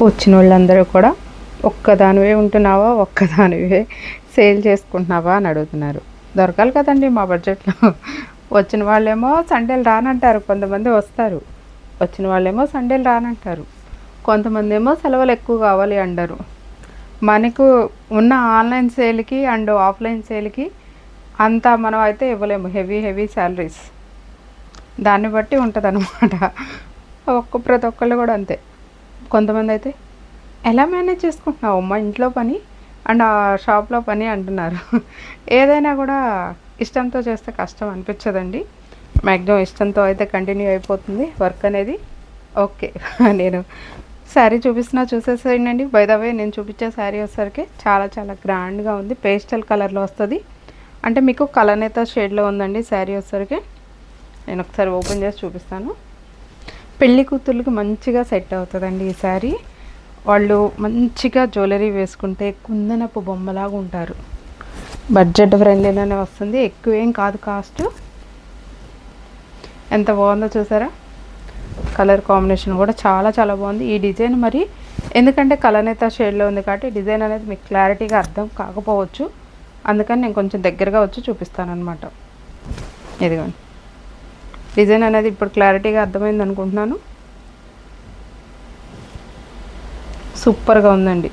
వచ్చిన వాళ్ళందరూ కూడా ఒక్కదానివే ఉంటున్నావా, ఒక్కదానివే సేల్ చేసుకుంటున్నావా అని అడుగుతున్నారు. దొరకాలి కదండి మా బడ్జెట్లో. వచ్చిన వాళ్ళేమో సండేలు రానంటారు, కొంతమంది వస్తారు. వచ్చిన వాళ్ళేమో సండేలు రానంటారు, కొంతమంది ఏమో సెలవులు ఎక్కువ కావాలి అంటారు. మనకు ఉన్న ఆన్లైన్ సేల్కి అండ్ ఆఫ్లైన్ సేల్కి అంతా మనం అయితే ఇవ్వలేము. హెవీ శాలరీస్ దాన్ని బట్టి ఉంటుంది అన్నమాట. ప్రతి ఒక్కళ్ళు కూడా అంతే. కొంతమంది అయితే ఎలా మేనేజ్ చేసుకుంటున్నావు అమ్మ ఇంట్లో పని అండ్ ఆ షాప్లో పని అంటున్నారు. ఏదైనా కూడా ఇష్టంతో చేస్తే కష్టం అనిపించదండి. మ్యాక్సిమం ఇష్టంతో అయితే కంటిన్యూ అయిపోతుంది వర్క్ అనేది. ఓకే. నేను శారీ చూపిస్తున్నా, చూసేసేయండి. బై ద వే నేను చూపించే శారీ వచ్చేసరికి చాలా గ్రాండ్గా ఉంది. పేస్టల్ కలర్లో వస్తుంది. అంటే మీకు కలనేత షేడ్లో ఉందండి శారీ వచ్చేసరికి. నేను ఒకసారి ఓపెన్ చేసి చూపిస్తాను. పెళ్లి కూతుర్లకి మంచిగా సెట్ అవుతుందండి ఈ శారీ. వాళ్ళు మంచిగా జ్యువెలరీ వేసుకుంటే కుందనపు బొమ్మలాగా ఉంటారు. బడ్జెట్ ఫ్రెండ్లీలోనే వస్తుంది, ఎక్కువేం కాదు కాస్ట్. ఎంత బాగుందో చూసారా. కలర్ కాంబినేషన్ కూడా చాలా బాగుంది. ఈ డిజైన్ మరి ఎందుకంటే కలనేత షేడ్లో ఉంది కాబట్టి డిజైన్ అనేది మీకు క్లారిటీగా అర్థం కాకపోవచ్చు. అందుకని నేను కొంచెం దగ్గరగా వచ్చి చూపిస్తాను అనమాట. ఇదిగోండి డిజైన్ అనేది ఇప్పుడు క్లారిటీగా అర్థమైంది అనుకుంటున్నాను. సూపర్గా ఉందండి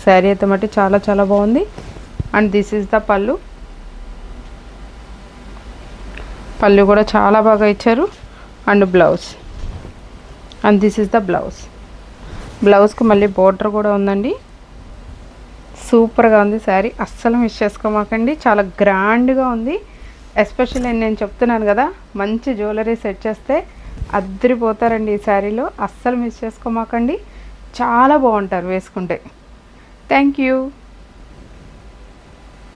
శారీ అయితే మట్టి చాలా బాగుంది. అండ్ దిస్ ఈజ్ ద పళ్ళు. పళ్ళు కూడా చాలా బాగా ఇచ్చారు. And blouse, and this is the blouse. బ్లౌజ్కి మళ్ళీ బోర్డర్ కూడా ఉందండి. సూపర్గా ఉంది శారీ. అస్సలు మిస్ చేసుకోమాకండి. చాలా గ్రాండ్గా ఉంది. ఎస్పెషల్లీ నేను చెప్తున్నాను కదా, మంచి జ్యువెలరీ సెట్ చేస్తే అద్దరిపోతారండి ఈ శారీలో. అస్సలు మిస్ చేసుకోమాకండి. చాలా బాగుంటారు వేసుకుంటే. Thank you.